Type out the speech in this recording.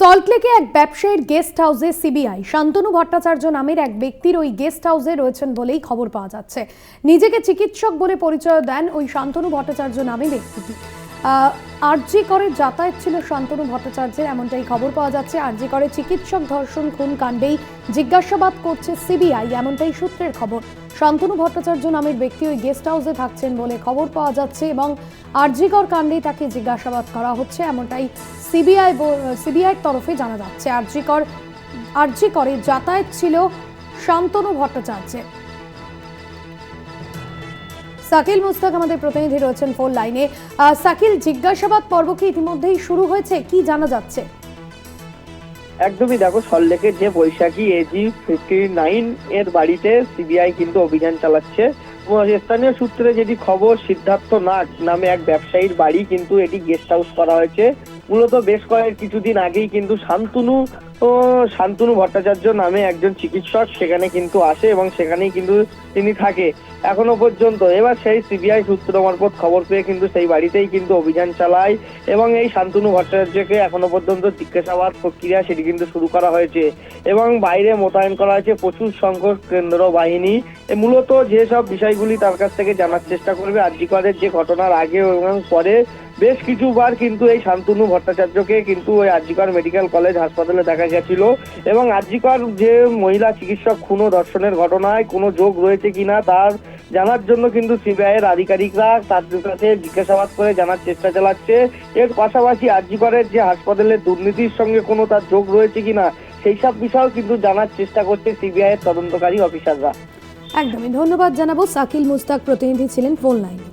সল্টলেকে এক ব্যবসায়ীর গেস্ট হাউসে সিবিআই। শান্তনু ভট্টাচার্য নামের এক ব্যক্তির ওই গেস্ট হাউসে রয়েছেন বলেই খবর পাওয়া যাচ্ছে। নিজেকে চিকিৎসক বলে পরিচয় দেন ওই শান্তনু ভট্টাচার্য নামে ব্যক্তিটি। আরজি করে যাতায়াত ছিল শান্তনু ভট্টাচার্যের, এমনটাই খবর পাওয়া যাচ্ছে। আরজি করে চিকিৎসক ধর্ষণ খুন কাণ্ডেই জিজ্ঞাসাবাদ করছে সিবিআই, এমনটাই সূত্রের খবর। শান্তনু ভট্টাচার্য নামের ব্যক্তি ওই গেস্ট হাউসে থাকছেন বলে খবর পাওয়া যাচ্ছে এবং আরজিকর কাণ্ডে তাকে জিজ্ঞাসাবাদ করা হচ্ছে, এমনটাই সিবিআইয়ের তরফে জানা যাচ্ছে। আরজি করে যাতায়াত ছিল শান্তনু ভট্টাচার্যের। শাকিল মুস্তাক আমাদের প্রতিনিধি রয়েছেন ফোন লাইনে। শাকিল, জিজ্ঞাসাবাদ পর্ব কি ইতিমধ্যেই শুরু হয়েছে, কি জানা যাচ্ছে? একদমই, দেখো, সল্টলেকের যে বৈশাখী এজি 59 এর বাড়িতে সিবিআই কিন্তু অভিযান চালাচ্ছে। স্থানীয় সূত্রে যেটি খবর, সিদ্ধার্থ নাগ নামে এক ব্যবসায়ীর বাড়ি কিন্তু এটি গেস্ট হাউস করা হয়েছে। মূলত বেশ কিছুদিন আগেই কিন্তু শান্তনু ভট্টাচার্য নামে একজন চিকিৎসক সেখানে কিন্তু আসে এবং সেখানেই কিন্তু তিনি থাকে এখনো পর্যন্ত। এবার সেই সিবিআই সূত্র মারফত খবর পেয়ে কিন্তু সেই বাড়িতেই কিন্তু অভিযান চালায় এবং এই শান্তনু ভট্টাচার্যকে এখনো পর্যন্ত জিজ্ঞাসাবাদ প্রক্রিয়া সেটি কিন্তু শুরু করা হয়েছে এবং বাইরে মোতায়েন করা হয়েছে প্রচুর সংখ্যক কেন্দ্র বাহিনী। মূলত যেসব বিষয়গুলি তার কাছ থেকে জানার চেষ্টা করবে। আরজি করের যে ঘটনার আগে এবং পরে বেশ কিছুবার কিন্তু এই শান্তনু ভট্টাচার্যকে কিন্তু ওই আরজি কর মেডিকেল কলেজ হাসপাতালে দেখা গেছিল এবং আরজি কর যে মহিলা চিকিৎসক খুন ও ধর্ষণের ঘটনায় কোনো যোগ রয়েছে কিনা তার জানার জন্য কিন্তু সিবিআই এর আধিকারিকরা তার কাছে জিজ্ঞাসাবাদ করে জানার চেষ্টা চালাচ্ছে। এর পাশাপাশি আরজি করের যে হাসপাতালের দুর্নীতির সঙ্গে কোনো তার যোগ রয়েছে কিনা সেই সব বিষয়েও কিন্তু জানার চেষ্টা করছে সিবিআই এর তদন্তকারী অফিসাররা। একদমই ধন্যবাদ জানাবো। শাকিল মুস্তাক প্রতিনিধি ছিলেন ফোন লাইনে।